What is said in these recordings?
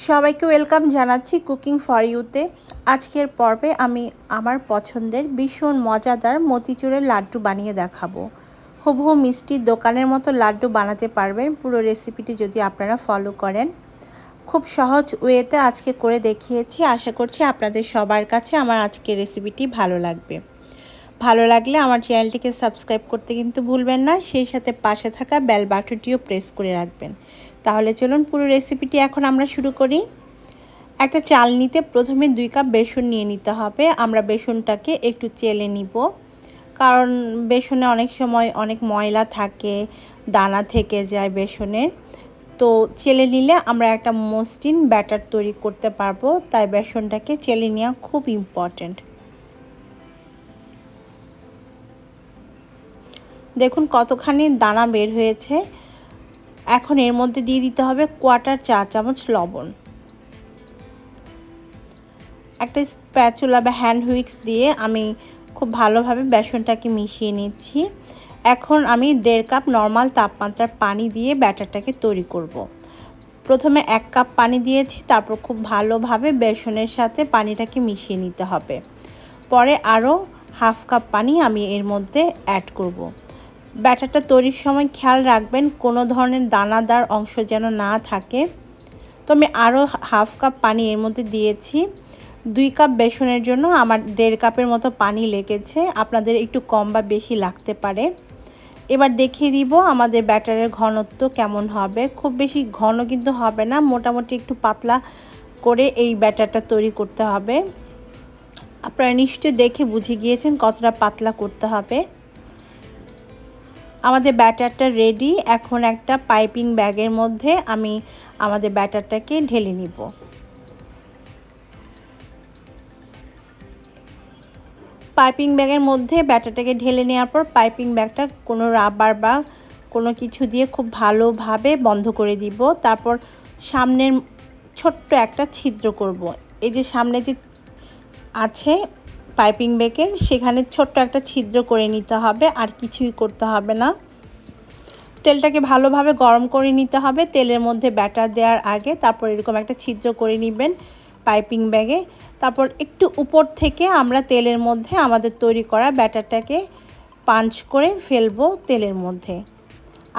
সবাইকে ওয়েলকাম জানাচ্ছি cooking for ইউতে। আজকের পর্বে আমি আমার পছন্দের ভীষণ মজাদার মতিচুরের লাড্ডু বানিয়ে দেখাবো। হুবহু মিষ্টির দোকানের মতো লাড্ডু বানাতে পারবেন পুরো রেসিপিটি যদি আপনারা ফলো করেন। খুব সহজ ওয়েতে আজকে করে দেখিয়েছি। আশা করছি আপনাদের সবার কাছে আমার আজকের রেসিপিটি ভালো লাগবে। ভালো লাগলে আমার চ্যানেলটিকে সাবস্ক্রাইব করতে কিন্তু ভুলবেন না, সেই সাথে পাশে থাকা বেল বাটনটিও প্রেস করে রাখবেন। তাহলে চলুন পুরো রেসিপিটি এখন আমরা শুরু করি। একটা চালনিতে প্রথমে 2 কাপ বেসন নিয়ে নিতে হবে। আমরা বেসনটাকে একটু চেলে নিব, কারণ বেসনে অনেক সময় অনেক ময়লা থাকে, দানা থেকে যায় বেসনের। তো চেলে নিলে আমরা একটা মসৃণ ব্যাটার তৈরি করতে পারবো, তাই বেসনটাকে চেলে নেওয়া খুব ইম্পর্ট্যান্ট। দেখুন কতখানি দানা বের হয়েছে। এখন এর মধ্যে দিয়ে দিতে হবে 1/4 চা চামচ লবণ। একটা স্প্যাচুলা বা হ্যান্ড হুইক্স দিয়ে আমি খুব ভালোভাবে বেসনটাকে মিশিয়ে নিচ্ছি। এখন আমি 1.5 কাপ নর্মাল তাপমাত্রার পানি দিয়ে ব্যাটারটাকে তৈরি করব। প্রথমে 1 কাপ পানি দিয়েছি, তারপর খুব ভালোভাবে বেসনের সাথে পানিটাকে মিশিয়ে নিতে হবে। পরে আরও 1/2 কাপ পানি আমি এর মধ্যে অ্যাড করব। ব্যাটারটা তৈরির সময় খেয়াল রাখবেন কোনো ধরনের দানাদার অংশ যেন না থাকে। তো আমি আরও 1/2 কাপ পানি এর মধ্যে দিয়েছি। 2 কাপ বেসনের জন্য আমার 1.5 কাপের মতো পানি লেগেছে। আপনাদের একটু কম বা বেশি লাগতে পারে। এবার দেখিয়ে দিব আমাদের ব্যাটারের ঘনত্ব কেমন হবে। খুব বেশি ঘন কিন্তু হবে না, মোটামুটি একটু পাতলা করে এই ব্যাটারটা তৈরি করতে হবে। আপনারা নিশ্চয়ই দেখে বুঝে গিয়েছেন কতটা পাতলা করতে হবে। আমাদের ব্যাটারটা রেডি। এখন একটা পাইপিং ব্যাগের মধ্যে আমি আমাদের ব্যাটারটাকে ঢেলে নিব। পাইপিং ব্যাগের মধ্যে ব্যাটারটাকে ঢেলে নেওয়ার পর পাইপিং ব্যাগটা কোনো রাবার বা কোনো কিছু দিয়ে খুব ভালোভাবে বন্ধ করে দিব। তারপর সামনের ছোট্ট একটা ছিদ্র করব। এই যে সামনে যে আছে পাইপিং ব্যাগের, সেখানে ছোট্ট একটা ছিদ্র করে নিতে হবে, আর কিছুই করতে হবে না। তেলটাকে ভালোভাবে গরম করে নিতে হবে তেলের মধ্যে ব্যাটার দেওয়ার আগে। তারপর এরকম একটা ছিদ্র করে নেবেন পাইপিং ব্যাগে। তারপর একটু উপর থেকে আমরা তেলের মধ্যে আমাদের তৈরি করা ব্যাটারটাকে পাঞ্চ করে ফেলবো তেলের মধ্যে।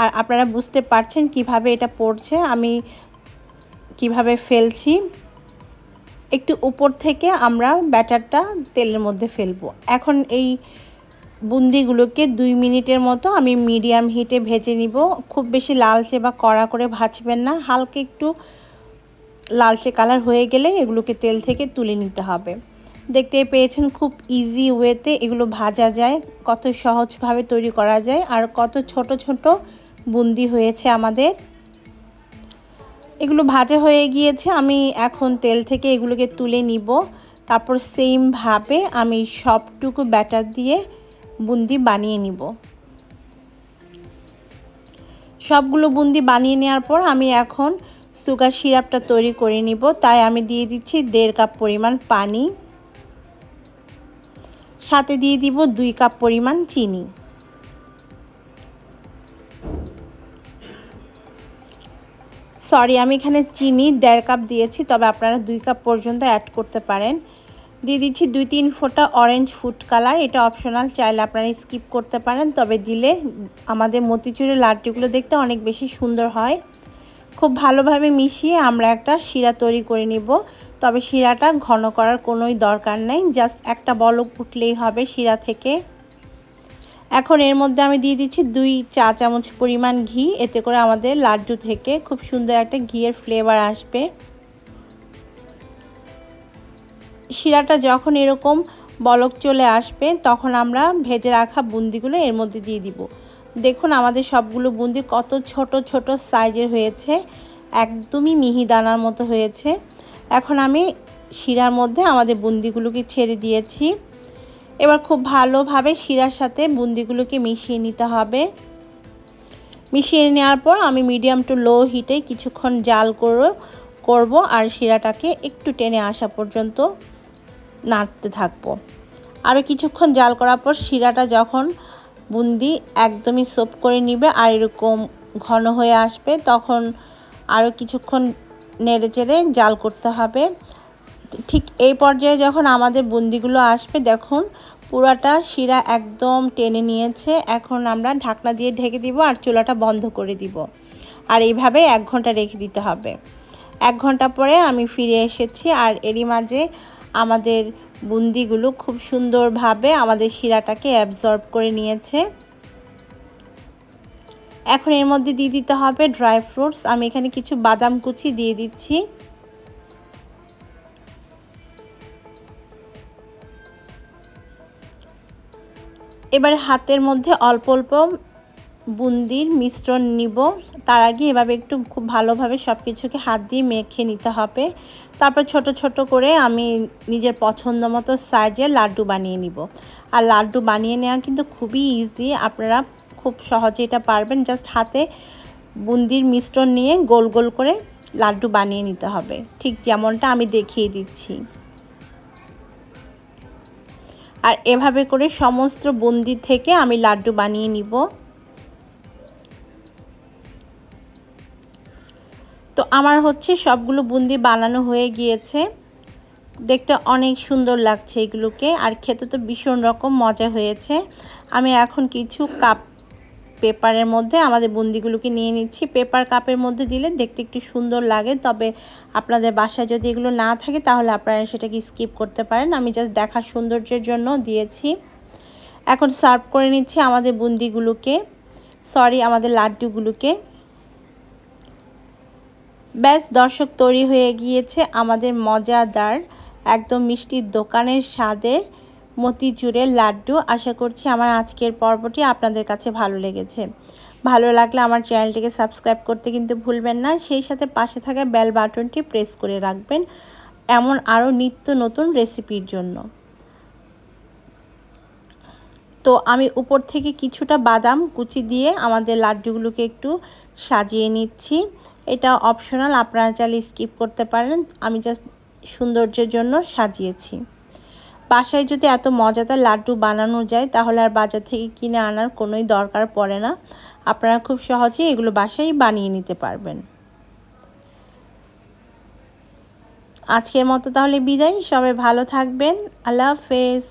আর আপনারা বুঝতে পারছেন কিভাবে এটা পড়ছে, আমি কিভাবে ফেলছি। একটু উপর থেকে আমরা ব্যাটারটা তেলের মধ্যে ফেলবো। এখন এই বুন্দিগুলোকে 2 মিনিটের মতো আমি মিডিয়াম হিটে ভেজে নিব। খুব বেশি লালচে বা কড়া করে ভাজবেন না, হালকা একটু লালচে কালার হয়ে গেলে এগুলোকে তেল থেকে তুলে নিতে হবে। দেখতে পেয়েছেন খুব ইজি ওয়েতে এগুলো ভাজা যায়, কত সহজভাবে তৈরি করা যায়, আর কত ছোট ছোট বুন্দি হয়েছে আমাদের। এগুলো ভাজা হয়ে গিয়েছে, আমি এখন তেল থেকে এগুলোকে তুলে নিব। তারপর সেমভাবে আমি সবটুকু ব্যাটার দিয়ে বুন্দি বানিয়ে নিব। সবগুলো বুন্দি বানিয়ে নেওয়ার পর আমি এখন সুগার সিরাপটা তৈরি করে নিব। তাই আমি দিয়ে দিচ্ছি 1.5 কাপ পরিমাণ পানি, সাথে দিয়ে দিব 2 কাপ পরিমাণ চিনি। আমি এখানে চিনি 1.5 কাপ দিয়েছি, তবে আপনারা 2 কাপ পর্যন্ত অ্যাড করতে পারেন। দিয়ে দিচ্ছি 2-3 ফোঁটা অরেঞ্জ ফুড কালার, এটা অপশনাল, চাইলে আপনারা স্কিপ করতে পারেন, তবে দিলে আমাদের মতিচুরের লাড্ডুগুলো দেখতে অনেক বেশি সুন্দর হয়। খুব ভালোভাবে মিশিয়ে আমরা একটা শিরা তৈরি করে নিব। তবে শিরাটা ঘন করার কোনোই দরকার নেই, জাস্ট একটা বলক উঠলেই হবে শিরা থেকে। এখন এর মধ্যে আমি দিয়ে দিচ্ছি 2 চা চামচ পরিমাণ ঘি, এতে করে আমাদের লাড্ডু থেকে খুব সুন্দর একটা ঘিয়ের ফ্লেভার আসবে। শিরাটা যখন এরকম বলক চলে আসবে তখন আমরা ভেজে রাখা বুন্দিগুলো এর মধ্যে দিয়ে দিব। দেখুন আমাদের সবগুলো বুন্দি কত ছোট ছোট সাইজের হয়েছে, একদমই মিহিদানার মতো হয়েছে। এখন আমি শিরার মধ্যে আমাদের বুন্দিগুলোকে ছেড়ে দিয়েছি। এবার খুব ভালোভাবে শিরার সাথে বুন্দিগুলোকে মিশিয়ে নিতে হবে। মিশিয়ে নেওয়ার পর আমি মিডিয়াম টু লো হিটে কিছুক্ষণ জাল করব, আর শিরাটাকে একটু টেনে আসা পর্যন্ত নাড়তে থাকবো। আরও কিছুক্ষণ জাল করার পর শিরাটা যখন বুন্দি একদমই সোপ করে নিবে আর এরকম ঘন হয়ে আসবে, তখন আরও কিছুক্ষণ নেড়েচেড়ে জাল করতে হবে। ঠিক এই পর্যায়ে যখন আমাদের বুন্দিগুলো আসবে, দেখুন পুরাটা শিরা একদম টেনে নিয়েছে। এখন আমরা ঢাকনা দিয়ে ঢেকে দিব আর চুলাটা বন্ধ করে দিব। আর এইভাবে 1 ঘন্টা রেখে দিতে হবে। 1 ঘন্টা পরে আমি ফিরে এসেছি, আর এরই মাঝে আমাদের বুন্দিগুলো খুব সুন্দরভাবে আমাদের শিরাটাকে অ্যাবজর্ব করে নিয়েছে। এখন এর মধ্যে দিয়ে দিতে হবে ড্রাই ফ্রুটস। আমি এখানে কিছু বাদাম কুচি দিয়ে দিচ্ছি। এবারে হাতের মধ্যে অল্প অল্প বুন্দির মিশ্রণ নিব। তার আগে এভাবে একটু খুব ভালোভাবে সব কিছুকে হাত দিয়ে মেখে নিতে হবে। তারপর ছোট ছোট করে আমি নিজের পছন্দ মতো সাইজে লাড্ডু বানিয়ে নিব। আর লাড্ডু বানিয়ে নেওয়া কিন্তু খুবই ইজি, আপনারা খুব সহজে এটা পারবেন। জাস্ট হাতে বুন্দির মিশ্রণ নিয়ে গোল গোল করে লাড্ডু বানিয়ে নিতে হবে, ঠিক যেমনটা আমি দেখিয়ে দিচ্ছি। আর এভাবে করে সমস্ত বুন্দি থেকে আমি লাড্ডু বানিয়ে নিব। তো আমার হচ্ছে সবগুলো বুন্দি বানানো হয়ে গিয়েছে। দেখতে অনেক সুন্দর লাগছে এগুলোকে, আর খেতে তো ভীষণ রকম মজা হয়েছে। আমি এখন কিছু কাপ পেপারের মধ্যে আমাদের বুন্দিগুলোকে নিয়ে নিচ্ছি। পেপার কাপের মধ্যে দিলে দেখতে একটু সুন্দর লাগে, তবে আপনাদের বাসায় যদি এগুলো না থাকে তাহলে আপনারা সেটাকে স্কিপ করতে পারেন। আমি জাস্ট দেখার সৌন্দর্যের জন্য দিয়েছি। এখন সার্ভ করে নিচ্ছি আমাদের বুন্দিগুলোকে, আমাদের লাড্ডুগুলোকে। ব্যাস দর্শক, তৈরি হয়ে গিয়েছে আমাদের মজাদার একদম মিষ্টির দোকানের স্বাদের মতিচুরের লাড্ডু। আশা করছি আমার আজকের পর্বটি আপনাদের কাছে ভালো লেগেছে। ভালো লাগলে আমার চ্যানেলটিকে সাবস্ক্রাইব করতে কিন্তু ভুলবেন না। সেই সাথে পাশে থাকা বেল বাটনটি প্রেস করে রাখবেন এমন আরও নিত্য নতুন রেসিপির জন্য। তো আমি উপর থেকে কিছুটা বাদাম কুচি দিয়ে আমাদের লাড্ডুগুলোকে একটু সাজিয়ে নিচ্ছি। এটা অপশনাল, আপনারা চাইলে স্কিপ করতে পারেন। আমি জাস্ট সৌন্দর্যের জন্য সাজিয়েছি। বাসায় যদি এত মজাদার লাড্ডু বানানো যায় তাহলে আর বাজার থেকে কিনে আনার কোনোই দরকার পড়ে না। আপনারা খুব সহজেই এগুলো বাসায় বানিয়ে নিতে পারবেন। আজকের মতো তাহলে বিদায়, সবাই ভালো থাকবেন। আল্লাহ হাফেজ।